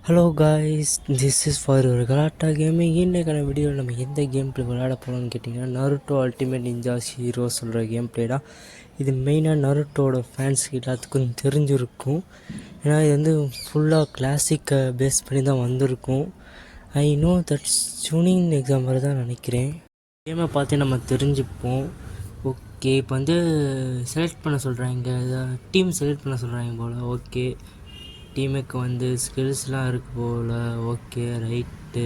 Hello guys, this is for ஒரு கலாட்டா gaming. இன்றைக்கான வீடியோவில் நம்ம எந்த கேம் ப்ளே விளையாட போகிறோம்னு கேட்டிங்கன்னா, நருட்டோ அல்டிமேட் நிஞ்சாஸ் ஹீரோ சொல்கிற கேம் ப்ளே தான். இது மெயினாக நருட்டோட ஃபேன்ஸ்க்கு எல்லாத்துக்கும் தெரிஞ்சிருக்கும். ஏன்னா இது வந்து ஃபுல்லாக கிளாசிக்கை பேஸ் பண்ணி தான் வந்திருக்கும். ஐ நோ தட்ஸ் சூனிங் எக்ஸாம் வரை தான் நினைக்கிறேன். கேமை பார்த்து நம்ம தெரிஞ்சுப்போம். ஓகே, இப்போ வந்து செலக்ட் பண்ண சொல்கிறாங்க, டீம் செலக்ட் பண்ண சொல்கிறாங்க போல். ஓகே, டீமுக்கு வந்து ஸ்கில்ஸ்லாம் இருக்குது போல். Okay right.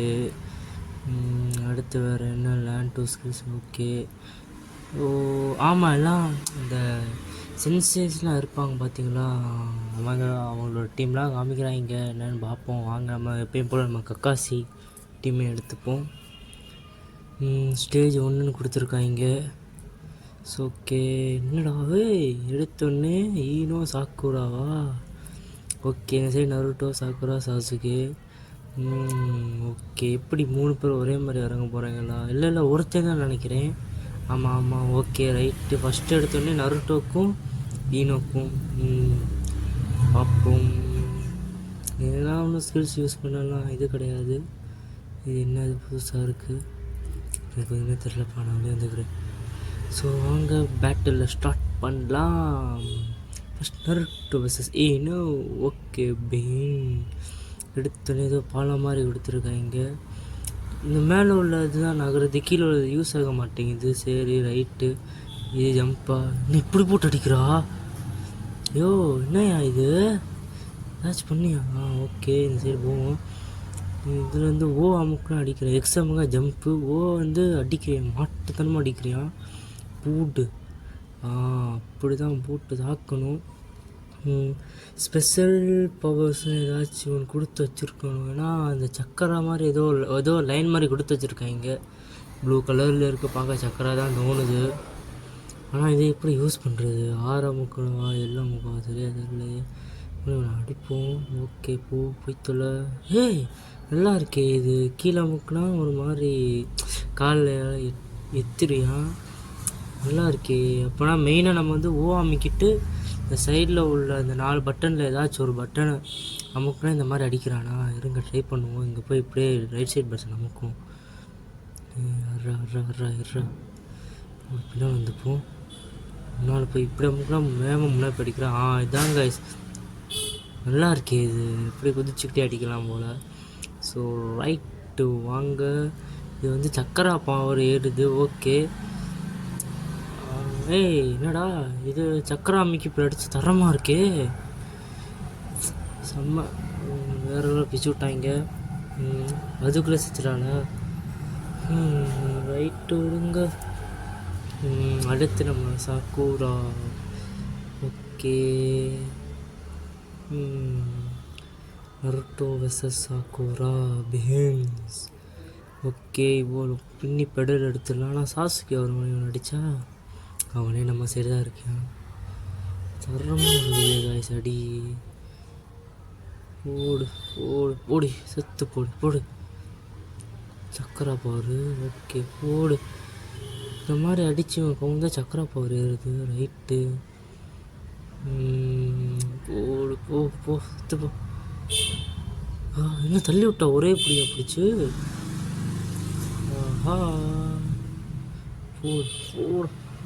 அடுத்து வேறு என்ன, லேண்ட் டூ ஸ்கில்ஸ். ஓகே. ஓ ஆமாம், எல்லாம் இந்த சென்சேஸ்லாம் இருப்பாங்க பார்த்தீங்களா, அவங்களோட டீம்லாம் காமிக்கிறாங்க. என்னென்னு பார்ப்போம் வாங்க. நம்ம எப்பயும் போல் நம்ம கக்காசி டீமை எடுத்துப்போம். ஸ்டேஜ் 1ன்னு கொடுத்துருக்காங்க. ஸோ ஓகே, என்னடாவே எடுத்தோடனே ஈனோ சாக்குராவா. ஓகே, இந்த side Naruto, Sakura, Sasuke. Okay, எப்படி 3 பேர் ஒரே மாதிரி இறங்க போகிறாங்களா? இல்லை ஒருத்தர் தான் நினைக்கிறேன். ஆமாம் ஓகே ரைட்டு. ஃபஸ்ட்டு எடுத்தோடனே நருட்டோக்கும் ஈனோக்கும் பார்ப்போம். இதெல்லாம் ஒன்றும் ஸ்கில்ஸ் யூஸ் பண்ணலாம் இது கிடையாது. இது என்ன புதுசாக இருக்குது, எனக்கு எதுவுமே தெரிலப்பா, நான் அப்படியே வந்துக்கிறேன். ஸோ வாங்க பேட்டிலில் ஸ்டார்ட் பண்ணலாம். First Naruto versus Eno. Okay, pain எடுத்தோன்னே ஏதோ பாலம் மாதிரி கொடுத்துருக்காங்க. இந்த மேலே உள்ள இதுதான் நகருது, கீழே உள்ளது யூஸ் ஆக மாட்டேங்குது. சரி ரைட்டு. இது ஜம்பா, இன்னும் இப்படி போட்டு அடிக்கிறா. ஐயோ என்னையா இது, ஏதாச்சும் பண்ணியா? ஓகே, இந்த சைடு போவோம். இதில் வந்து ஓ அமுக்குன்னு அடிக்கிறேன், எக்ஸ் அமுக்கா ஜம்ப்பு. ஓ வந்து அடிக்கிறேன், மாட்டுத்தனமாக அடிக்கிறியான். பூட்டு அப்படி தான் போட்டு தாக்கணும். ஸ்பெஷல் பவர்ஸ்னு ஏதாச்சும் ஒன்று கொடுத்து வச்சுருக்கணும். ஏன்னா அந்த சக்கரா மாதிரி ஏதோ லைன் மாதிரி கொடுத்து வச்சுருக்காங்க. ப்ளூ கலரில் இருக்க பார்க்க சக்கரா தான் தோணுது. ஆனால் இதை எப்படி யூஸ் பண்ணுறது? முக்கணுவா எல்லாம் முக்கவா சரியாக தெரியல. அடிப்போம். ஓகே, போய்த்தொல்ல. ஏய் நல்லா இருக்கே இது. கீழே முக்குனா ஒரு மாதிரி காலில் எத்திரியா. நல்லா இருக்கே. அப்போனா மெயினாக நம்ம வந்து ஓ அமைக்கிட்டு இந்த சைடில் உள்ள இந்த 4 பட்டனில் ஏதாச்சும் ஒரு பட்டனை அமுக்குனா இந்த மாதிரி அடிக்கிறானா. இருங்க ட்ரை பண்ணுவோம். இங்கே போய் இப்படியே ரைட் சைட் பட்டன் அமுக்கும். இப்படிலாம் வந்துப்போம். முன்னால் போய் இப்படி அமுக்குனா மேம முன்னாடி அடிக்கிறான். இதாங்க நல்லா இருக்கே இது. இப்படி குதிச்சுக்கிட்டே அடிக்கலாம் போல். ஸோ ரைட்டு வாங்க. இது வந்து சக்கரா பவர் ஏறுது. ஓகே. ஏய் என்னடா இது, சக்கரா அம்மிக்கு இப்படி அடித்து தரமாக இருக்கே, செம்ம. வேறு பிச்சு விட்டாங்க. அதுக்குள்ளே சிச்சிடால. ரைட்டு விடுங்க. அடுத்து நம்ம Sakura. Okay, Naruto versus Sakura begins. Okay, இவ்வளோ பின்னி பெடல் எடுத்துடலாம். ஆனால் சாசுக்கு அவர் மணி அடித்தா அவனே நம்ம சைடு தான் இருக்கான். தரமாக காய்ஸ் அடி. போடு செத்து போடு. சக்கரா பாரு. ஓகே போடு. இந்த மாதிரி அடித்து அவங்க தான் சக்கரா பாரு ஏறுது. ரைட்டு. போ செத்து போ. இன்னும் தள்ளி விட்டா ஒரே பிடிச்சு.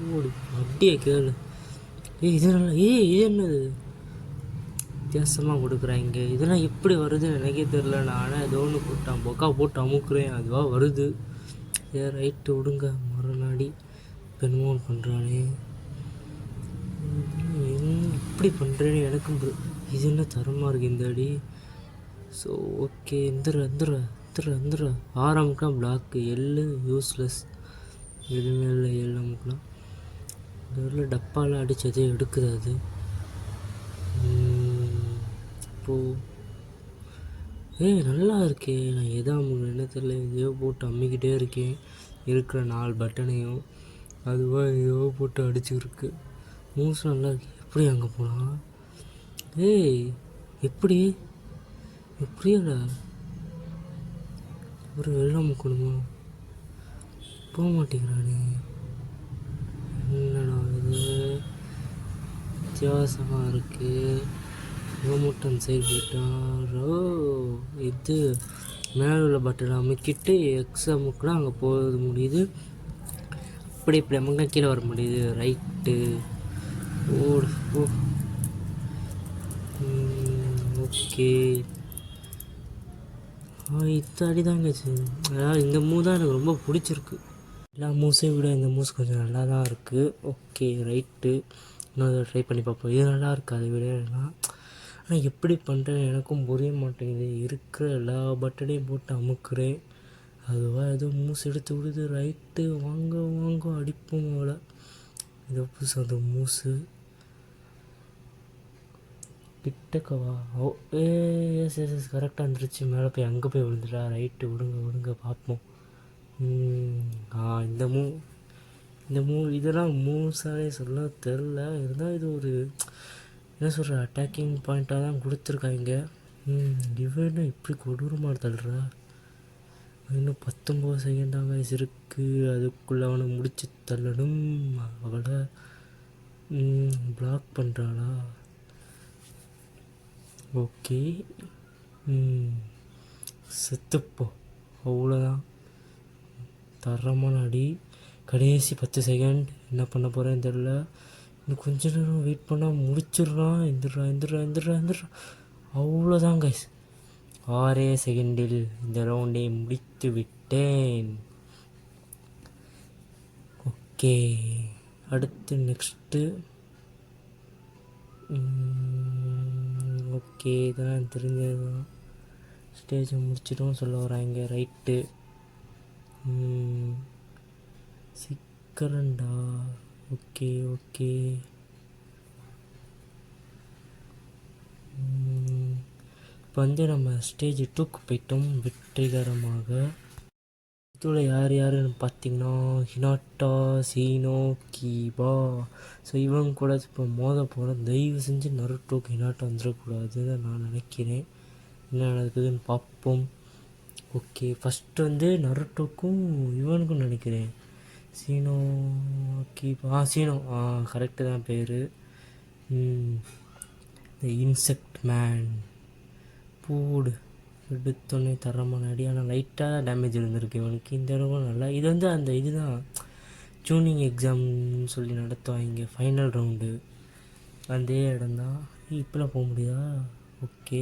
போடு அப்படியே கேளு. இது நல்லா. இது என்னது வித்தியாசமாக கொடுக்குறாங்க. இதெல்லாம் எப்படி வருதுன்னு எனக்கே தெரில. நானே ஏதோ ஒன்று போட்டான் பொக்கா போட்டு அமுக்குறேன், அதுவாக வருது. ரைட்டு விடுங்க. மறுநாடி பெண்மோன் பண்ணுறானே, இப்படி பண்ணுறேன்னு எனக்கும் இது என்ன தரமாக இருக்குது இந்த அடி. ஸோ ஓகே, எந்திர ஆரம்பிக்கலாம். பிளாக்கு எள்ளு யூஸ்லெஸ், எதுவுமே இல்லை. எள்ளு அமுக்கலாம். இந்த டப்பாவில் அடித்ததே எடுக்குது அது. நல்லா இருக்கே. நான் என்ன தெரியல, எதையோ போட்டு அம்மிக்கிட்டே இருக்கேன். இருக்கிற 4 பட்டனையும் அதுவாக ஏதோ போட்டு அடிச்சுருக்கு. மூஸ் நல்லா இருக்கு. எப்படி அங்கே போகலாம்? எப்படியாடா ஒரு வெள்ளம் முக்கணுமா? போக மாட்டேங்கிறானே. என்னடா இது வித்தியாசமாக இருக்குது. ரோமோட்டன் சைடு போயிட்டாரோ. இது மேலே உள்ள பட்டனை அமுக்கிட்டு எக்ஸ் அமுக்குனா அங்கே போக முடியுது. இப்படி அமுக்குனா கீழே வர முடியுது. ரைட்டு ஓடு ஓ. ஓகே இது அடிதாங்க. அதாவது இந்த மூவ் தான் எனக்கு ரொம்ப பிடிச்சிருக்கு. எல்லா மூவ்ஸையும் விட இந்த மூவ்ஸ் கொஞ்சம் நல்லா தான் இருக்குது. ஓகே ரைட்டு, இன்னும் ட்ரை பண்ணி பார்ப்போம். இது நல்லா இருக்குது அதை விட. ஆனால் எப்படி பண்ணுறேன் எனக்கும் புரிய மாட்டேங்குது. இருக்கிற எல்லா பட்டனையும் போட்டு அமுக்குறேன், அதுவாக ஏதோ மூவ்ஸ் எடுத்து விடுது. ரைட்டு வாங்க வாங்க அடிப்போம் அவளை. ஏதோ புதுசாக அந்த மூவ்ஸு கிட்டக்கவா. ஓ எஸ் எஸ் எஸ் கரெக்டாக இருந்துருச்சு. மேலே போய் அங்கே போய் விழுந்துட்டா. ரைட்டு விடுங்க விடுங்க பார்ப்போம். இந்த மூவ் இதெல்லாம் மூவ்ஸாலே சொல்ல தெரில. இருந்தால் இது ஒரு என்ன சொல்கிற அட்டாக்கிங் பாயிண்ட்டாக தான் கொடுத்துருக்காங்க. இவன் இப்படி கொடூரமாக தள்ளுறா. இன்னும் 19 செகண்டாக இருக்குது. அதுக்குள்ளே அவனை முடிச்சு தள்ளணும். அவளை பிளாக் பண்ணுறாளா? ஓகே செத்துப்போ. அவ்வளோதான், தரமான அடி. கடைசி 10 செகண்ட். என்ன பண்ண போகிறேன்னு தெரில. இன்னும் கொஞ்ச நேரம் வெயிட் பண்ணால் முடிச்சிடுறான். எந்திரா. அவ்வளோதான் கைஸ், 6 செகண்டில் இந்த ரவுண்டை முடித்து விட்டேன். ஓகே அடுத்து நெக்ஸ்ட்டு. ஓகே இதெல்லாம் தெரிஞ்சது தான். ஸ்டேஜை முடிச்சிட்டோம் சொல்ல வராங்க. ரைட்டு சிக்கரண்டா. ஓகே ஓகே இப்போ வந்து நம்ம ஸ்டேஜ் 2க்கு போயிட்டோம் வெற்றிகரமாக. இதோட யார் யாருன்னு பார்த்தீங்கன்னா ஹினாட்டா, சீனோ, கீபா. ஸோ இவங்க கூட இப்போ மோத போகிறேன். தயவு செஞ்சு நருட்டோக்கு ஹினாட்டா வந்துடக்கூடாதுன்னு நான் நினைக்கிறேன். என்ன நடக்குதுன்னு பார்ப்போம். ஓகே ஃபஸ்ட்டு வந்து நருட்டோக்கும் இவனுக்கும் நினைக்கிறேன் சீனோ கீபா. சீனோ கரெக்டு தான் பேர். த இன்செக்ட் மேன் பூடு எடுத்தோடனே தரமான அடி. ஆனால் லைட்டாக டேமேஜ் இருந்திருக்கு இவனுக்கு. இந்த இடம் நல்லா. இது வந்து அந்த இதுதான் டியூனிங் எக்ஸாம்னு சொல்லி நடத்துவாங்க ஃபைனல் ரவுண்டு. அந்த இடம்தான். இப்போலாம் போக முடியுதா? ஓகே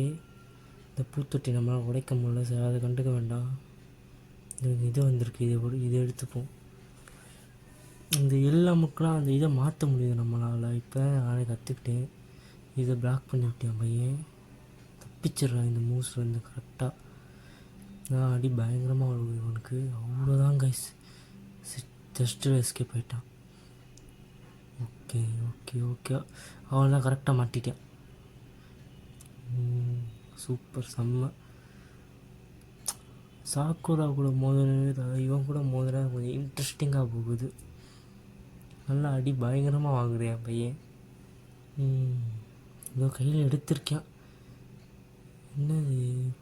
இந்த பூத்தொட்டி நம்மளால் உடைக்க முடியல. சார் அதை கண்டுக்க வேண்டாம். இது வந்திருக்கு, இதை எடுத்துப்போம். இந்த எல்லாமுக்கெலாம் அந்த இதை மாற்ற முடியுது நம்மளால். இப்போ நானே கற்றுக்கிட்டேன். இதை பிளாக் பண்ணி விட்டேன் பையன். தப்பிச்சிட்றான் இந்த மூவ்ஸ்லேருந்து கரெக்டாக. நான் அடி பயங்கரமாக வருது இவனுக்கு. அவ்வளோதான் கைஸ், ஜஸ்ட்டு எஸ்கேப் ஆகிட்டான். ஓகே ஓகே ஓகே அவன் தான் கரெக்டாக மாட்டிட்டான். சூப்பர் செம்ம. சாக்குரா கூட மோதினது இவன் கூட மோதினா கொஞ்சம் இன்ட்ரெஸ்டிங்காக போகுது. நல்லா அடி பயங்கரமாக வாங்குறேன் பையன். ஏதோ கையில் எடுத்திருக்கேன். என்னது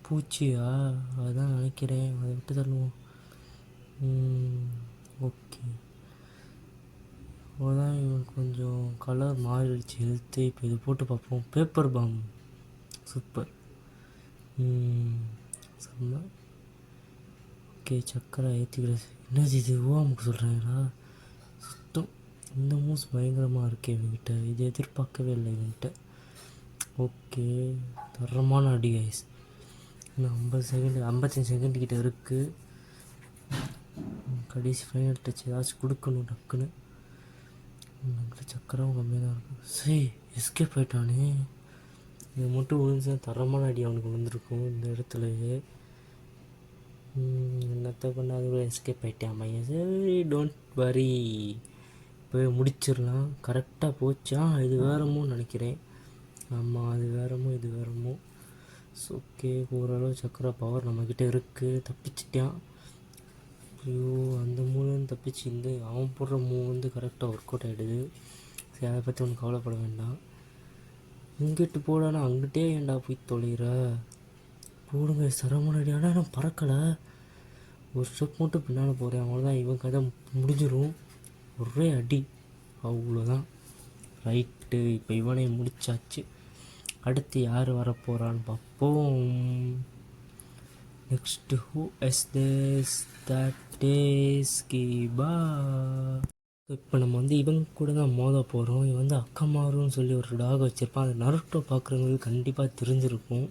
பூச்சியா? அதுதான் நினைக்கிறேன். அதை விட்டு தள்ளுவோம். ஓகே அவ்வளோதான். இவன் கொஞ்சம் கலர் மாறிடுச்சு ஹெல்த்து. இப்போ இது போட்டு பார்ப்போம். பேப்பர் பாம் சூப்பர் செம்ம. ஓகே சக்கரை ஏற்றிக்கிறது. என்னது இது ஓமுக்கு சொல்கிறாங்களா? சுத்தம் இந்த மூஸ் பயங்கரமாக இருக்கு இவன்கிட்ட. இது எதிர்பார்க்கவே இல்லை இவன்கிட்ட. ஓகே தரமான அடி கைஸ். இன்னும் 55 செகண்ட் கிட்ட இருக்குது. கடைசி ஃபைனல் டச் ஏதாச்சும் கொடுக்கணும் டக்குன்னு. நம்மகிட்ட சக்கரம் கம்மியாக தான் இருக்கும். சரி எஸ்கேப் ஆகிட்டானே. இது மட்டும் விழுந்துச்சா தரமான அடி அவனுக்கு விழுந்திருக்கும் இந்த இடத்துலையே. என்னத்தை பண்ண அதுக்குள்ள எஸ்கேப் ஆகிட்டான் பையன். சரி டோன்ட் வரி, போய் முடிச்சிடலாம். கரெக்டாக போச்சா? இது வேறமோ நினைக்கிறேன். ஆமாம் அது வேறமோ இது வேறமோ. ஓகே ஓரளவு சக்கரை பவர் நம்மக்கிட்ட இருக்குது. தப்பிச்சிட்டான். ஐயோ அந்த மூணுன்னு தப்பிச்சு இந்த அவன் போடுற மூவ் வந்து கரெக்டாக ஒர்க் அவுட் ஆகிடுது. சரி அதை பற்றி ஒன்றும் கவலைப்பட வேண்டாம். இங்கிட்டு போடானா அங்கிட்டே ஏன்டா போய் தொலைகிற? போடுங்க சரமான அடி. ஆனால் நான் பறக்கலை. ஒரு ஸ்டெப் மட்டும் பின்னால் போகிறேன். அவ்வளோதான், இவன் கதை முடிஞ்சிடும். ஒரே அடி அவ்வளோதான். ரைட்டு இப்போ இவனை முடிச்சாச்சு. அடுத்து யார் வரப்போகிறான்னு பார்ப்போம். Next who is this that is Kiba. இப்போ நம்ம வந்து இவங்க கூட தான் மோத போகிறோம். இவன் வந்து அக்கமாருன்னு சொல்லி ஒரு டாக் வச்சுருப்பான். அது நருட்டோ பார்க்குறவங்களுக்கு கண்டிப்பாக தெரிஞ்சிருக்கும்.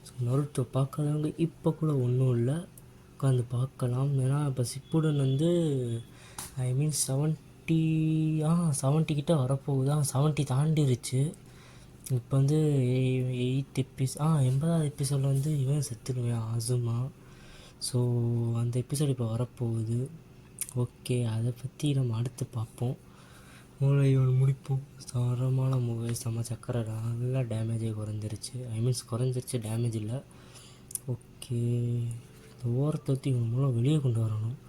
ஸோ நருட்டோ பார்க்காதவங்க இப்போ கூட ஒன்றும் இல்லை, உட்காந்து பார்க்கலாம். ஏன்னா இப்போ சிப்புடன் வந்து ஐ மீன் 70 கிட்ட வரப்போகுதா, 70 தாண்டிருச்சு. இப்போ வந்து 80வது எபிசோடில் வந்து இவன் செத்துடுவேன், அசுமா. ஸோ அந்த எபிசோடு இப்போ வரப்போகுது. ஓகே, அதை பற்றி நம்ம அடுத்து பார்ப்போம். இவன் முடிப்போம். தரமான மூவி, செம்ம சக்கரை, நல்லா டேமேஜே குறைஞ்சிருச்சு. குறைஞ்சிருச்சு, டேமேஜ் இல்லை. ஓகே, இந்த ஓரத்தை ஊற்றி இவன் மூலம் வெளியே கொண்டு வரணும்.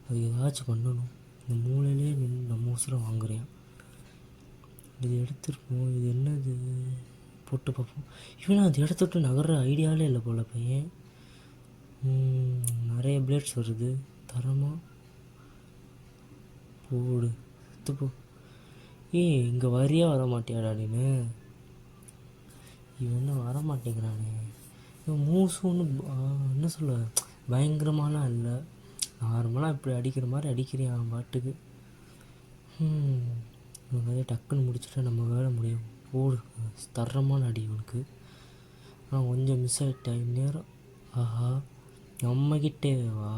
அது ஏதாச்சும் பண்ணணும். இந்த மூலையிலே நின்று நம்ம உசுரை வாங்குறேன். இது எடுத்துருப்போம். இது என்னது போட்டு பார்ப்போம். இவனா அது எடுத்துட்டு நகர்ற ஐடியாவே இல்லை போல் பையன். நிறைய பிளேட்ஸ் வருது. தரமாக போடு, போ. இங்கே வரியா வர மாட்டியாடா நீனு? இவன் என்ன வர மாட்டேங்கிறானே. இவன் மூசு ஒன்று என்ன சொல்ல, பயங்கரமாலாம் இல்லை, நார்மலாக இப்படி அடிக்கிற மாதிரி அடிக்கிறியான் பாட்டுக்கு. இவன் கதையை டக்குன்னு முடிச்சுட்டா நம்ம வேலை முடியும். போடு, தரமான அடி இவனுக்கு. ஆனால் கொஞ்சம் மிஸ் ஆகிட்டா இந்நேரம். ஆஹா, நம்மக்கிட்டே வா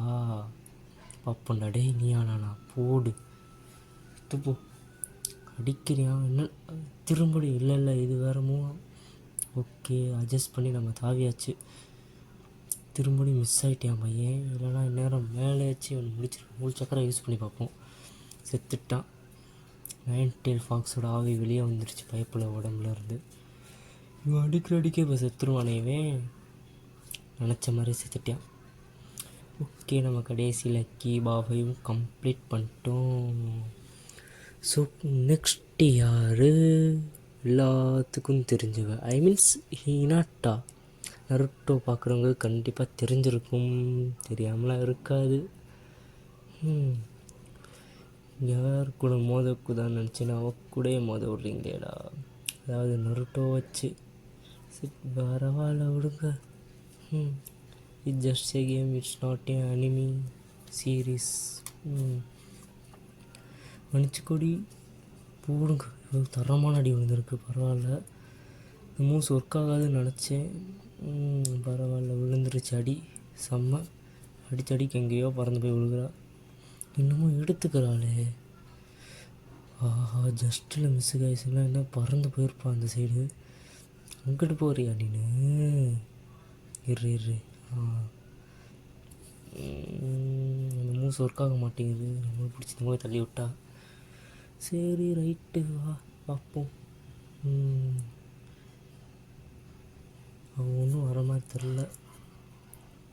பாப்பண்டா. டே நீயானா, போடு போ. அடிக்கிறியான் என்ன திரும்படி? இல்லை இது வேறமோ. ஓகே, அட்ஜஸ்ட் பண்ணி நம்ம தாவியாச்சு. திரும்படி மிஸ் ஆகிட்டான் பையன். இல்லைனா இந்நேரம் மேலேயாச்சு இவன் முடிச்சிருக்கேன். முழு சக்கரை யூஸ் பண்ணி பார்ப்போம். செத்துட்டான். 9 டெயில் ஃபாக்ஸோட ஆவி வெளியே வந்துருச்சு பைப்பில் உடம்புல இருந்து. இவன் அடிக்க இப்போ செத்துருவானேவே. நினச்ச மாதிரி செத்துட்டான். ஓகே, நம்ம கடைசியில் கீபாவையும் கம்ப்ளீட் பண்ணிட்டோம். ஸோ நெக்ஸ்ட்டு யார்? எல்லாத்துக்கும் தெரிஞ்சவ, ஹினாட்டா. நருட்டோ பார்க்குறவங்க கண்டிப்பாக தெரிஞ்சிருக்கும், தெரியாமலாம் இருக்காது. யார் கூட மோதக்கூடாதுன்னு நினச்சேன்னா அவ கூட மோத விட்றீங்களேடா. அதாவது நருட்டோ வச்சு. பரவாயில்ல விடுங்க. It's just a game, it's not a anime series. மன்னிச்சுக்கொடி, போடுங்க. தரமான அடி விழுந்திருக்கு. பரவாயில்ல, இந்த மூஸ் ஒர்க் ஆகாதுன்னு நினச்சேன். பரவாயில்ல, விழுந்துருச்சு அடி. செம்ம அடிச்சடிக்கு எங்கேயோ பறந்து போய் விழுகிறா. இன்னமும் எடுத்துக்கிறாளே. ஆஹா, ஜஸ்ட்டில் மிஸ்ஸு காய்ஸ்லாம் என்ன பறந்து போயிருப்பான் அந்த சைடு. அங்கிட்டு போறியா நீனு? இரு. அந்த மூஸ் ஒர்க் ஆக மாட்டேங்குது. நம்ம பிடிச்சி போய் தள்ளி விட்டா. சரி, ரைட்டு, வா பார்ப்போம். அவன் ஒன்றும் வர மாதிரி தெரில.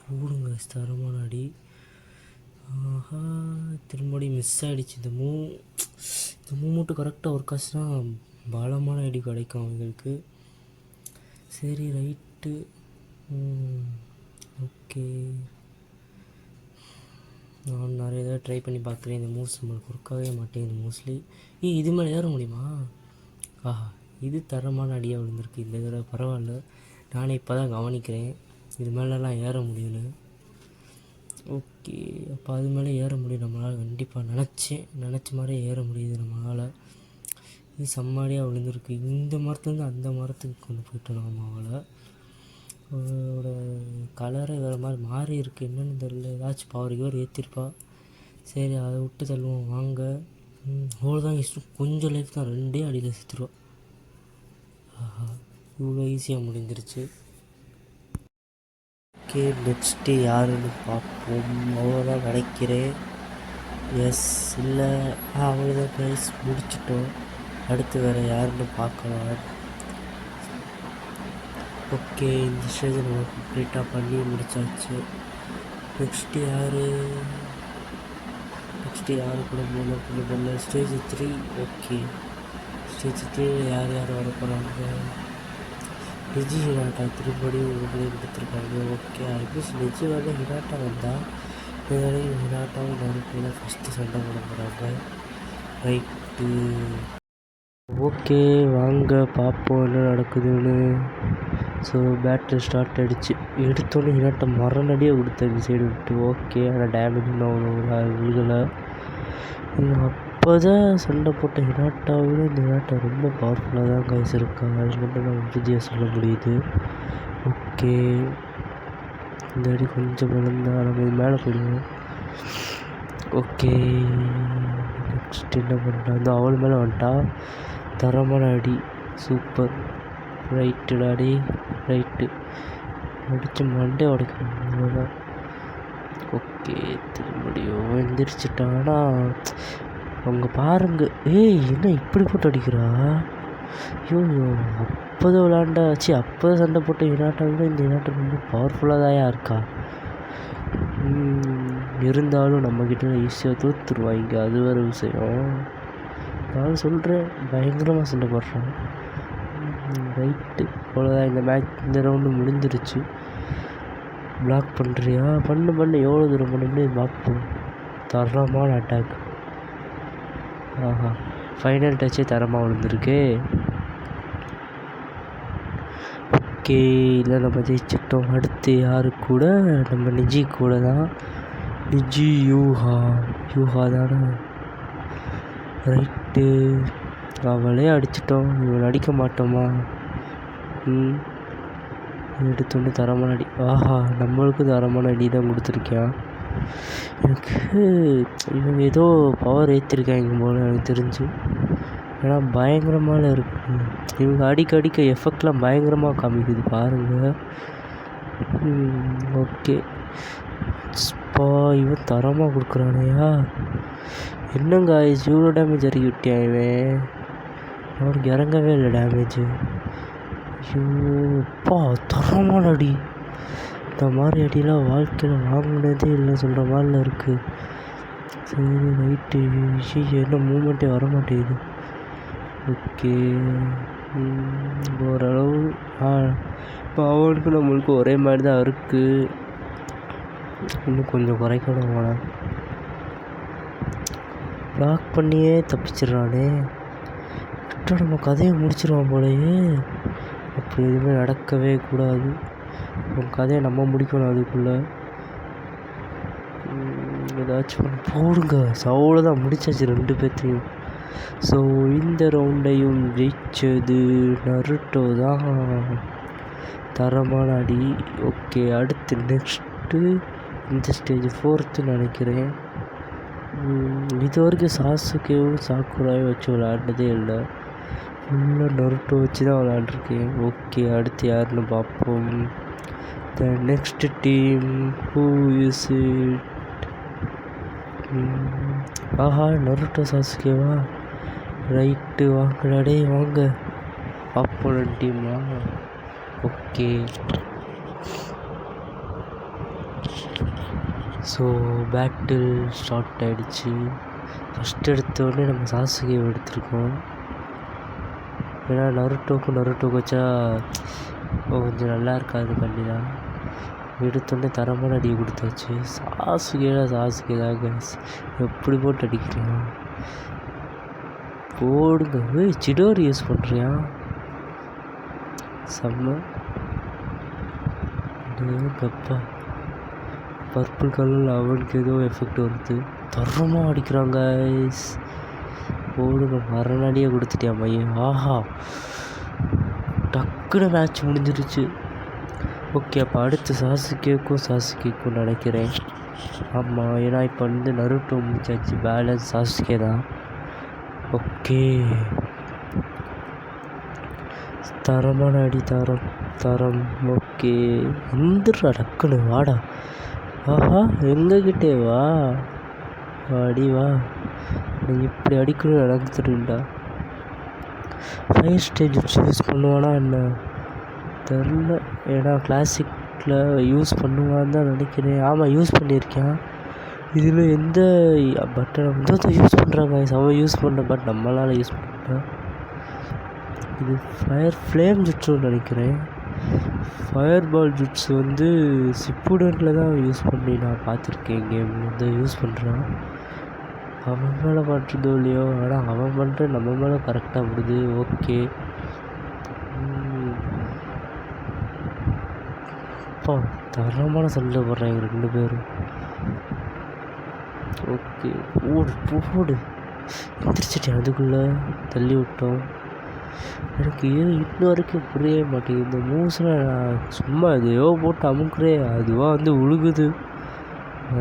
போடுங்க, தரமான அடி. ஆஹா, திரும்படி மிஸ் ஆகிடுச்சு. இந்த மூ மட்டும் கரெக்டாக ஒர்க் ஆச்சுன்னா பலமான அடி கிடைக்கும் அவங்களுக்கு. சரி, ரைட்டு. ஓகே, நான் நிறைய தடவை ட்ரை பண்ணி பார்க்குறேன். இந்த மூவ்ஸ் நம்மளுக்கு ஒர்க்காகவே மாட்டேங்குது மோஸ்ட்லி. இது மேலே ஏற முடியுமா? ஆஹா, இது தரமான அடியாக விழுந்திருக்கு இந்த தடவை. பரவாயில்ல, நானே இப்போ தான் கவனிக்கிறேன் இது மேலெலாம் ஏற முடியும்னு. ஓகே, அப்போ அது மேலே ஏற முடியும் நம்மளால். கண்டிப்பாக நினச்ச மாதிரியே ஏற முடியுது நம்மளால். இது செம்மாடியாக விழுந்திருக்கு. இந்த மரத்துலேருந்து அந்த மரத்துக்கு கொண்டு போயிட்டோம் நம்ம அவளை. அவளோட கலரே வேறு மாதிரி மாறி இருக்குது, என்னென்னு தெரியல. ஏதாச்சும் பவர் கிவர் ஏற்றிருப்பா. சரி, அதை விட்டு தள்ளுவோம் வாங்க. அவ்வளோதான், கொஞ்சம் லைஃப் தான், 2 அடியில் செத்துருவா. ஆஹா, இவ்வளோ ஈஸியாக முடிஞ்சிருச்சு. ஓகே, நெக்ஸ்ட்டு யாருன்னு பார்ப்போம். அவ்வளோதான் நினைக்கிறேன். எஸ், இல்லை, அவ்வளோதான் ப்ரைஸ் முடிச்சிட்டோம். அடுத்து வேறு யாருன்னு பார்க்கலாம். ஓகே, இந்த ஸ்டேஜை நம்ம கம்ப்ளீட்டாக பண்ணி முடித்தாச்சு. நெக்ஸ்ட்டு யார் கூட போகல. ஸ்டேஜ் 3. ஓகே, ஸ்டேஜ் 3 யார் வர போகிறாங்க? நிஜி ஹினாட்டா திருப்படி ஒரு எடுத்துருக்காங்க. ஓகே, ஐபிஎஸ் நிஜி வந்து ஹினாட்டா வந்தால் இதனாலையும் ஹினாட்டாவும் நருட்டோவில் ஃபஸ்ட்டு சண்டை போட போகிறாங்க. ரைட்டு. ஓகே, வாங்க பார்ப்போம் என்ன நடக்குதுன்னு. ஸோ பேட்டில் ஸ்டார்ட் ஆகிடுச்சு. எடுத்தோன்னே ஹினாட்டை மரணடியாக கொடுத்த இந்த சைடு விட்டு. ஓகே, ஆனால் டேமேஜ் இன்னும் விழுகலை. அப்போ தான் சண்டை போட்ட ஹினாட்டாவோட இந்த ஹினாட்டா ரொம்ப பவர்ஃபுல்லாக தான் கைஸ் இருக்கா. அது மட்டும் நான் உறுதியாக சொல்ல முடியுது. ஓகே, இந்த அடி கொஞ்சம் விழுந்தா நம்ம இது மேலே போயிடுவோம். ஓகே, நெக்ஸ்ட் என்ன பண்ணுறா, அந்த அவள் மேலே வந்துட்டா. தரமான அடி, சூப்பர். ரைட்டுடா அடி, ரைட்டு அடித்து மண்டே உடைக்கணும் அவ்வளோதான். ஓகே, திரும்படியும் எந்திரிச்சிட்டானா அவங்க பாருங்க. என்ன இப்படி போட்டு அடிக்கிறா? ஐயோ, அப்போதான் விளாண்டாச்சு, அப்போதான் சண்டை போட்ட இனாட்டை விட இந்த இனாட்டை ரொம்ப பவர்ஃபுல்லாக தான் இருக்கா. இருந்தாலும் நம்மக்கிட்ட ஈஸியாக தோற்றுருவாங்க, அது வேறு விஷயம். நான் சொல்கிறேன், பயங்கரமாக சண்டை போடுறான். ரைட்டு, அவ்வளோதான், இந்த ரவுண்டு முடிஞ்சிருச்சு. பிளாக் பண்ணுறியா? பண்ணு எவ்வளோ தூரம் பண்ண முடியும் பார்ப்போம். தரமான அட்டாக். ஆஹா, ஃபைனல் டச்சே தரமாக விழுந்திருக்கு. ஓகே, இல்லை நம்ம ஜெயிச்சிட்டோம். அடுத்து யாரு கூட? நம்ம நிஜி கூட தான். நிஜி யூஹா தானே? ரைட்டு, அவளே அடிச்சிட்டோம். இவளை அடிக்க மாட்டோமா? எடுத்தோன்னே தரமான அடி. ஆஹா, நம்மளுக்கும் தரமான அடி தான் கொடுத்துருக்கேன். எனக்கு இவங்க ஏதோ பவர் ஏற்றிருக்காங்க போல எனக்கு தெரிஞ்சு. ஏன்னா பயங்கரமான இருக்குது. இவங்க அடிக்க எஃபெக்ட்லாம் பயங்கரமாக காமிக்குது பாருங்கள். ஓகே, ஸ்பா இவன் தரமாக கொடுக்குறானையா? என்னங்க இவ்வளோ டேமேஜ் இறக்கி விட்டியா? இவன் அவனுக்கு இறங்கவே இல்லை டேமேஜு. ஐயோப்பா, தரமான அடி. இந்த மாதிரி அடியெலாம் வாழ்க்கையில் வாங்கினதே இல்லை சொல்கிற மாதிரிலாம் இருக்குது. சரி, ரைட்டு. என்ன மூமெண்ட்டே வர மாட்டேங்குது. ஓகே, ஓரளவு இப்போ அவனுக்கு நம்மளுக்கு ஒரே மாதிரி தான் இருக்குது. இன்னும் கொஞ்சம் குறைக்கணும். அவனை பிளாக் பண்ணியே தப்பிச்சிட்றானே. கிட்ட நம்ம கதையை முடிச்சிடுவான் போலயே. அப்படி எதுவுமே நடக்கவே கூடாது. உன் கதையை நம்ம முடிக்கணும். அதுக்குள்ளே ஏதாச்சும் போடுங்க. அவ்வளோதான், முடிச்சாச்சு 2 பேர்த்தையும். ஸோ இந்த ரவுண்டையும் ஜெயிச்சது நருட்டோ தான். தரமான அடி. ஓகே, அடுத்து நெக்ஸ்ட்டு இந்த ஸ்டேஜ் 4th நினைக்கிறேன். இது வரைக்கும் சாசுகேவும் சாக்குராயும் வச்சு விளையாண்டதே இல்லை. ஃபுல்லாக நருட்டோ வச்சு தான் விளையாண்டுருக்கேன். ஓகே, அடுத்து யாருன்னு பார்ப்போம். The next team who is it? ஆஹா, நருட்டோ சாசுகேவா? ரைட்டு, வாங்கடே வாங்க. ஆப்போனன்ட் டீமா? ஓகே, ஸோ பேட்டில் ஸ்டார்ட் ஆகிடுச்சு. ஃபஸ்ட் எடுத்தோடனே நம்ம சாசுகேவை எடுத்திருக்கோம். ஏன்னா நருட்டோக்கு வச்சா கொஞ்சம் நல்லா இருக்காது கண்டி தான். எடுத்தோடனே தரமான அடியை கொடுத்தாச்சு. சாசுகே தான் கைஸ். எப்படி போட்டு அடிக்கிறேன் போடுங்க. சிடோரி யூஸ் பண்ணுறியா? செம்ம கப்பா. பர்பிள் கலரில் அவனுக்கு ஏதோ எஃபெக்ட் வருது. தரமாக அடிக்கிறாங்க கைஸ். போடுங்க, மரணடியே கொடுத்துட்டியா மையம். ஆஹா, டக்குன்னு மேட்ச் முடிஞ்சிருச்சு. ஓகே, அப்போ அடுத்து சாசுகேக்கும் நினைக்கிறேன். ஆமாம், ஏன்னா இப்போ நருட்டோ முடிச்சாச்சு. பேலன்ஸ் சாசுகே தான். ஓகே, தரமான அடி. தரம். ஓகே, எந்திரா டக்குன்னு வாடா. ஆஹா, எங்ககிட்டே வா அடி வா. நீ இப்படி அடிக்கணும் எனக்கு தெரியும்டா. 5 ஸ்டேஜ் யூஸ் பண்ணுவானா என்ன தெரில. ஏன்னா கிளாசிக்கில் யூஸ் பண்ணுவான்னு தான் நினைக்கிறேன். ஆமாம், யூஸ் பண்ணியிருக்கேன். இதில் எந்த பட்டனை வந்து யூஸ் பண்ணுறாங்க. அவன் யூஸ் பண்ண பட் நம்மளால் யூஸ் பண்ணுறேன். இது ஃப்ளேம் ஜுட்ஸுன்னு நினைக்கிறேன். ஃபயர் பால் ஜுட்ஸ் வந்து சிப்புடனில் தான் யூஸ் பண்ணி நான் பார்த்துருக்கேன். கேம் வந்து யூஸ் பண்ணுறான். அவன் மேலே பட்டுதோ இல்லையோ, ஆனால் அவன் பண்ணுற நம்ம மேலே கரெக்டாக விடுது. ஓகே. அப்பா தரமான சண்டை போடுறாங்க 2 பேரும். ஓகே, ஓடு போடு. எந்திரிச்சிட்டேன், அதுக்குள்ளே தள்ளி விட்டோம். எனக்கு இன்ன வரைக்கும் புரியவே மாட்டேங்குது. இந்த மூவ்ஸ்லாம் நான் சும்மா எதையோ போட்டு அமுக்குறேன், அதுவாக வந்து உழுகுது.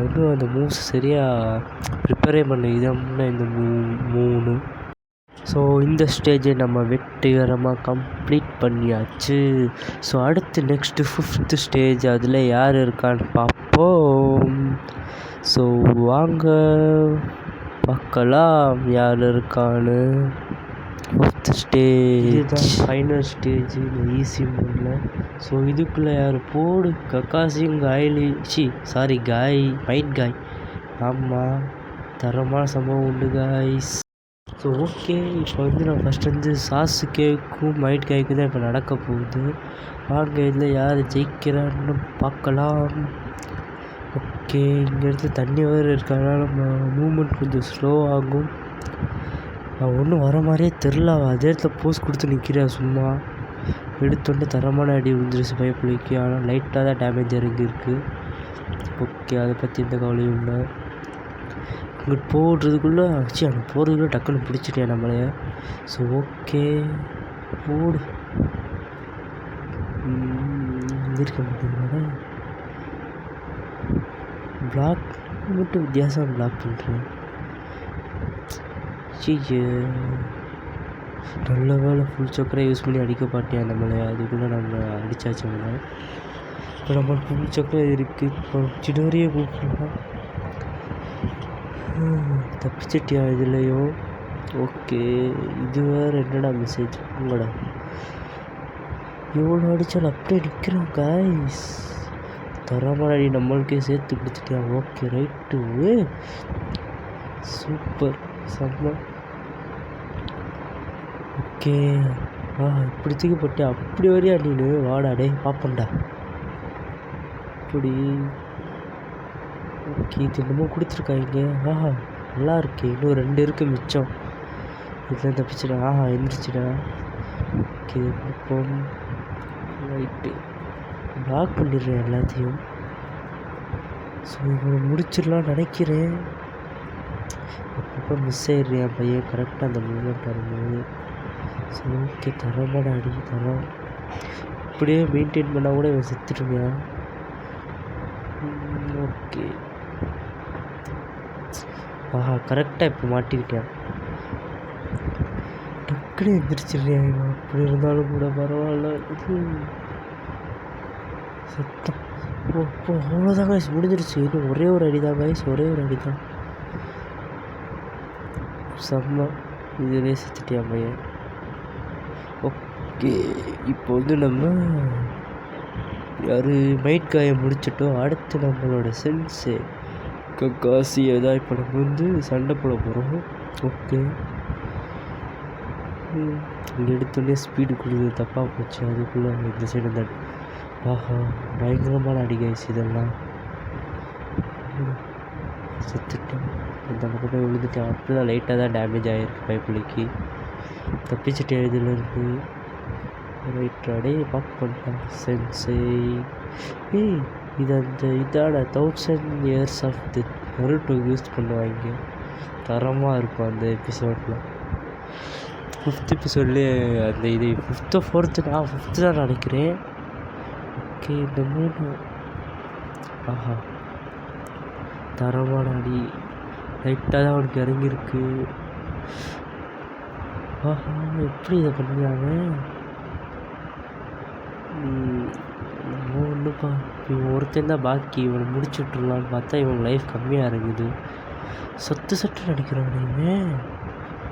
அதுவும் அந்த மூவ்ஸ் சரியாக ப்ரிப்பேரே பண்ண இதம்னா இந்த 3. ஸோ இந்த ஸ்டேஜை நம்ம வெற்றிகரமாக கம்ப்ளீட் பண்ணியாச்சு. ஸோ அடுத்து நெக்ஸ்ட்டு 5th ஸ்டேஜ், அதில் யார் இருக்கான்னு பார்ப்போம். ஸோ வாங்க பார்க்கலாம் யார் இருக்கான்னு. 5th ஸ்டேஜ் இதுதான் ஃபைனல் ஸ்டேஜ் இந்த ஈஸி மோடில். ஸோ இதுக்குள்ளே யார் போடு கக்காசியும் காய் மைட் காய். ஆமாம், தரமான சம்பவம் உண்டு காய்ஸ். ஸோ ஓகே, இப்போ வந்து நான் ஃபஸ்ட் வந்து சாசுகேக்கும் மைட் காய்க்கு தான் இப்போ நடக்க போகுது. வாங்க இதில் யார் ஜெயிக்கிறான்னு பார்க்கலாம். ஓகே, இங்கே இடத்துல தண்ணி வேறு இருக்கிறதுனால நம்ம மூமெண்ட் கொஞ்சம் ஸ்லோ ஆகும். அவன் ஒன்றும் வர மாதிரியே தெரில. அவள் அதே இடத்துல போஸ் கொடுத்து நிற்கிறா சும்மா. எடுத்தோடனே தரமான அடி விழுந்துருச்சு பைப்புலிக்கு. ஆனால் லைட்டாக தான் டேமேஜ் இறங்கியிருக்கு. ஓகே, அதை பற்றி எந்த கவலையும் இல்லை. இங்கிட்டு போடுறதுக்குள்ளே அங்கே போகிறதுக்குள்ளே டக்குன்னு பிடிச்சிட்டேன் நம்மளைய. ஸோ ஓகே, போடு. இருக்க மாட்டேங்கிறத பிளாக் மட்டும் வித்தியாசம் பிளாக் பண்ணுறேன். நல்ல வேலை ஃபுல் சக்கரை யூஸ் பண்ணி அடிக்க பாட்டியா நம்மளை. அதுக்குள்ளே நம்ம அடித்தாச்சு நம்மளை. இப்போ நம்ம ஃபுல் சக்கரை இருக்குது. இப்போ சிடோரியே கூப்பிடலாம். தப்பிச்சிட்டியா இதுலேயோ? ஓகே, இது வேறு என்னடா மெசேஜ் உங்களோட. எவ்வளோ அடித்தாலும் அப்படியே நிற்கிறான் காய்ஸ். தரமான அடி நம்மளுக்கே சேர்த்து கொடுத்துட்டியா. ஓகே, ரைட்டு, சூப்பர், செம்ம. ஓகே, இப்படி தூக்கி போட்டு அப்படி வரையா நீனு? வாடா டே பார்ப்பண்டா. இப்படி ஓகே, இது என்னமோ கொடுத்துருக்காங்க. நல்லா இருக்கு. இன்னும் 2 இருக்குது மிச்சம். இதெல்லாம் தப்பிச்சிடா. எந்திரிச்சிடா. ஓகே, பார்ப்போம். ரைட்டு, பிளாக் பண்ணிடுறேன் எல்லாத்தையும். ஸோ இவனை முடிச்சிடலான்னு நினைக்கிறேன். அப்பப்போ மிஸ் ஆகிடுறேன் பையன் கரெக்டாக அந்த மூமெண்ட் வரும்போது. ஸோ ஓகே, தரமான அடி தரம். இப்படியே மெயின்டைன் பண்ணால் கூட இவன் செத்துட்டுருவான். ஓகே, கரெக்டாக இப்போ மாட்டிக்கிட்டேன். டக்குனு எந்திரிச்சிடுறேன் இவன். அப்படி இருந்தாலும் கூட பரவாயில்ல. சத்தம் அவ்வளோதான் காய்ஸ், முடிஞ்சிருச்சு. இன்னும் ஒரே ஒரு அடி தான் காய்ஸ், ஒரே ஒரு அடி தான். செம்ம, இதுவே செத்துட்டியா பையன். ஓகே, இப்போ வந்து நம்ம யார் மைட் காயை முடிச்சிட்டோம். அடுத்து நம்மளோட சென்ஸு கக்காசியை தான் இப்போ நம்ம வந்து சண்டை போட போகிறோம். ஓகே, இங்கே எடுத்தோடனே ஸ்பீடு கொடுத்து தப்பாக போச்சு. அதுக்குள்ளே இந்த சைடு இருந்தால் பயங்கரமான அடி காய்ஸ். இதெல்லாம் செத்துட்டேன். இந்த பக்கம் போய் விழுந்துட்டேன். அப்படி தான் லைட்டாக தான் டேமேஜ் ஆகிருக்கு பைப்புலிக்கு. தப்பிச்சிட்டேன் இதிலேருந்து. ரைட்டாடே பாப் பண்ணிட்டான் சென்ஸே. இது அந்த இதான 1000 years of the Naruto use பண்ணுவாங்க. தரமாக இருக்கும் அந்த எபிசோடில். 5th எபிசோட்லேயே அந்த இது 5th 4th 5th தான் நினைக்கிறேன். ஓகே, இந்த 3 தரமான அடி. லைட்டாக தான் அவனுக்கு இறங்கியிருக்கு. எப்படி இதை பண்ணுறாங்க? ஒன்றுப்பா, இவன் ஒருத்தன் தான் பாக்கி. இவனை முடிச்சுட்ருலான்னு பார்த்தா இவன் லைஃப் கம்மியாக இருக்குது. சட்டு நடிக்கிறான் இவன்.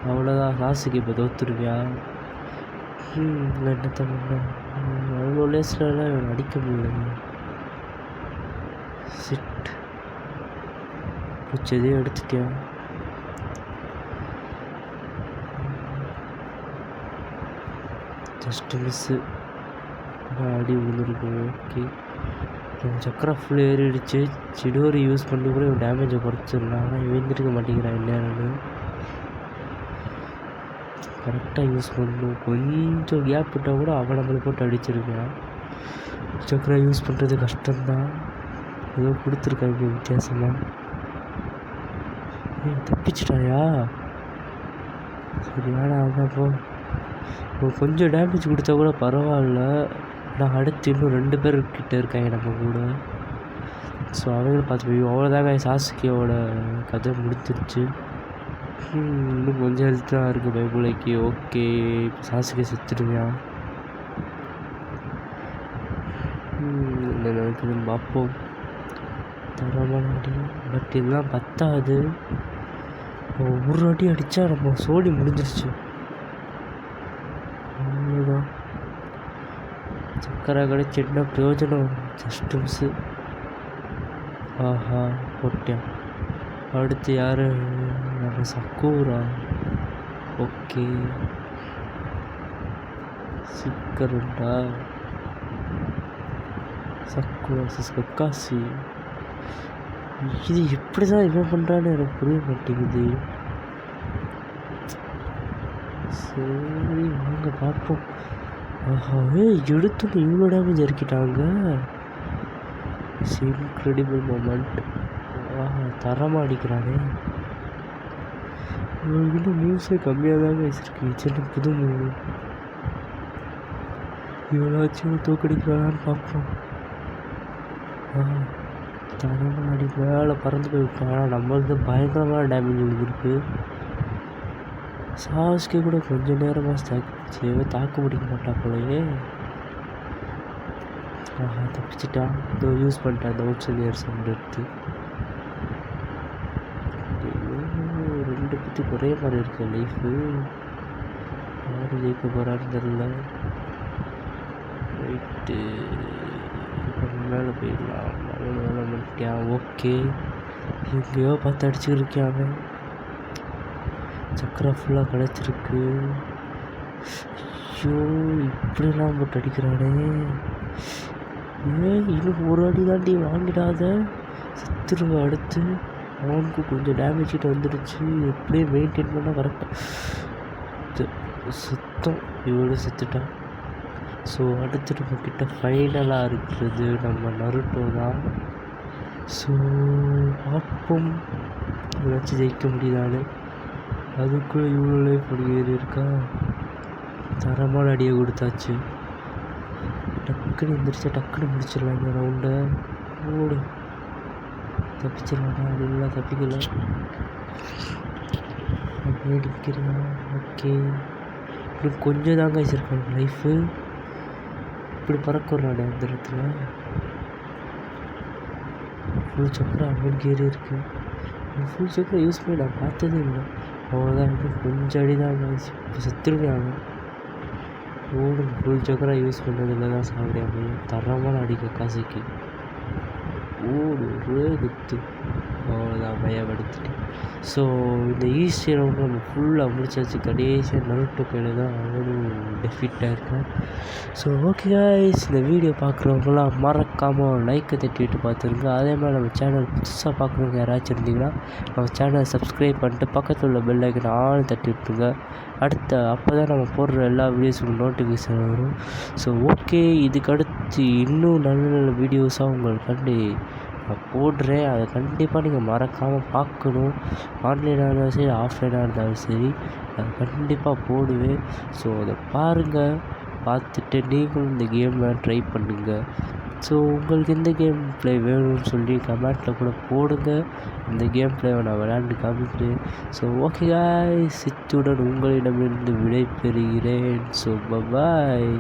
அவ்வளோதான், ராசுக்கு இப்போ தோத்துருவியா? என்னத்த பண்ண, அவ்வளோ லேஸ்லலாம் இவன் அடிக்க முடியல. சிட், பிடிச்சதே எடுத்துட்டியான். ஜஸ்ட்டு மிஸ்ஸு, அடி விழுந்துருக்கு. ஓகே, நம்ம சக்கரை ஃபுல் ஏறிடுச்சு. சிடோரி யூஸ் பண்ணி கூட இவன் டேமேஜை குறைச்சிடலாம். ஆனால் எழுந்திருக்க மாட்டேங்கிறான் என்னன்னு. கரெக்டாக யூஸ் பண்ணணும். கொஞ்சம் கேப் விட்டால் கூட அவன் நம்மளை போட்டு அடிச்சிருக்கான். சக்கரை யூஸ் பண்ணுறது கஷ்டம்தான். ஏதோ கொடுத்துருக்காங்க வித்தியாசமாக. தப்பிச்சிட்டாயா? சரி வேணாம் அதான்ப்போ. கொஞ்சம் டேமேஜ் கொடுத்தா கூட பரவாயில்ல. நான் அடுத்து இன்னும் 2 பேர்கிட்ட இருக்காங்க நம்ம கூட. ஸோ அவங்களும் பார்த்து போய் அவ்வளோதாங்க. சாசுகியோட கதை முடிஞ்சிருச்சு. இன்னும் கொஞ்சம் ஹெல்த் தான் இருக்குது பைபிளைக்கு. ஓகே இப்போ சாசுகே செத்துடுவேன். என்ன நடக்குதுன்னு பார்ப்போம். தரமான அடி. பட் இதெல்லாம் பத்தாது. ஒரு அடி அடித்தா நம்ம சோடி முடிஞ்சிருச்சு. அவ்வளோதான். சக்கரை கிடைச்சி என்ன பிரயோஜனம்? Just miss. ஆஹா போட்டேன். அடுத்து யார்? நம்ம சக்கூரா. ஓகே சிக்கருண்டா. சக்கூரா கக்காசி. இது எப்படி தான் இவன் பண்ணுறான்னு எனக்கு புரிய மாட்டேங்குது. சரி வாங்க பார்ப்போம். ஆஹாவே எடுத்துன்னு இவ்வளோ டேமேஜ் இறக்கிட்டாங்க. Incredible moment. ஆஹா தரமாக அடிக்கிறானே. இவங்களுக்கு மூவ்ஸே கம்மியாக தாங்க வச்சுருக்கு. சின்ன புது மூவ். இவ்வளோச்சும் தூக்கடிக்கிறான்னு பார்ப்போம். தரமாக அடி. மேலே பறந்து போய் விட்டான். ஆனால் நம்மளுக்கு பயங்கரமான டேமேஜ் விழுந்திருக்கு. சாஸ்கே கூட கொஞ்சம் நேரமாக தாக்கிச்சு. தாக்கு பிடிக்க மாட்டான் போலயே. ஆஹா தப்பிச்சிட்டான். இதோ யூஸ் பண்ணிட்டான் அந்த ஓட்சனியர் சவுண்ட் எடுத்து. 2 பற்றி ஒரே மாதிரி இருக்கு லைஃபு. யார் ஜெயிக்க போகிறான்னு தெரில. ரைட்டு மேலே போயிடலாம். மேலே பண்ணிட்டான். ஓகே எங்கேயோ பார்த்து அடிச்சுருக்காங்க. சக்கரை ஃபுல்லாக கிடச்சிருக்கு. ஐயோ இப்படிலாம் போட்டு அடிக்கிறானே. இன்னும் ஒரு அடி தாண்டி வாங்கிடாத செத்துருவ. அடுத்து அவனுக்கு கொஞ்சம் டேமேஜ் கிட்ட வந்துடுச்சு. எப்படியே மெயின்டைன் பண்ணால் கரெக்டாக சுத்தம். இவ்வளோ செத்துட்டான். ஸோ அடுத்து நம்மக்கிட்ட ஃபைனலாக இருக்கிறது நம்ம நருட்டோ தான். ஸோ பார்ப்போம் ஏதாச்சும் ஜெயிக்க முடியுதான்னு. அதுக்குள்ளே இவ்வளோ லைஃப் ஏறி இருக்கா. தரமான அடியை கொடுத்தாச்சு. டக்குன்னு எந்திரிச்சா டக்குன்னு முடிச்சிடலாம் இந்த ரவுண்டை. ஓடு தப்பிச்சிடலாம். அதெல்லாம் தப்பிக்கல. அப்படியே நிற்கிறா. ஓகே இன்னும் கொஞ்சம் தாங்க வச்சுருக்காங்க லைஃபு. இப்படி பறக்குறானே அந்த இடத்துல. ஃபுல் சக்கரை அவனுக்கு ஏறி இருக்குது. ஃபுல் சக்கரை யூஸ் பண்ணி நான் பார்த்ததே இல்லை. அவ்வளோதான். இன்னும் கொஞ்சம் அடி தான் இப்போ செத்துருக்காங்க. ஓடும் ஃபுல் சக்கரை யூஸ் பண்ணுறதுல தான் சாப்பிடாம தரமான அடிக்க காசுக்கு. ஓடு ஒரே குத்து. அவ்வளோதான் பயப்படுத்திட்டு. ஸோ இந்த ஈஸி ரவுண்டு நம்ம ஃபுல்லாக முடிச்சாச்சு. கடைசியாக நருட்டோ கையில் தான் அவனும் டெஃபிட்டாக இருக்கான். ஸோ ஓகே காய்ஸ், இந்த வீடியோ பார்க்குறவங்களாம் மறக்காமல் லைக்கை தட்டிவிட்டு பார்த்துருங்க. அதே மாதிரி நம்ம சேனல் புதுசாக பார்க்குறவங்க யாராச்சும் இருந்தீங்கன்னா நம்ம சேனலை சப்ஸ்கிரைப் பண்ணிட்டு பக்கத்தில் உள்ள பெல் ஐக்கனை ஆன் தட்டி விட்டுருங்க. அப்போ தான் நம்ம போடுற எல்லா வீடியோஸுக்கும் நோட்டிஃபிகேஷன் வரும். ஸோ ஓகே, இதுக்கடுத்து இன்னும் நல்ல நல்ல வீடியோஸாக உங்களுக்கு நான் போடுறேன். அதை கண்டிப்பாக நீங்கள் மறக்காமல் பார்க்கணும். ஆன்லைனாக இருந்தாலும் சரி ஆஃப்லைனாக இருந்தாலும் சரி அதை கண்டிப்பாக போடுவேன். ஸோ அதை பாருங்கள். பார்த்துட்டு நீங்களும் இந்த கேமை ட்ரை பண்ணுங்கள். ஸோ உங்களுக்கு எந்த கேம் ப்ளே வேணும்னு சொல்லி கமெண்ட்டில் கூட போடுங்க. இந்த கேம் ப்ளேவை நான் விளையாண்டு காமிக்கிறேன். ஸோ ஓகே காய்ஸ், இத்துடன் உங்களிடமிருந்து விடை பெறுகிறேன். So bye.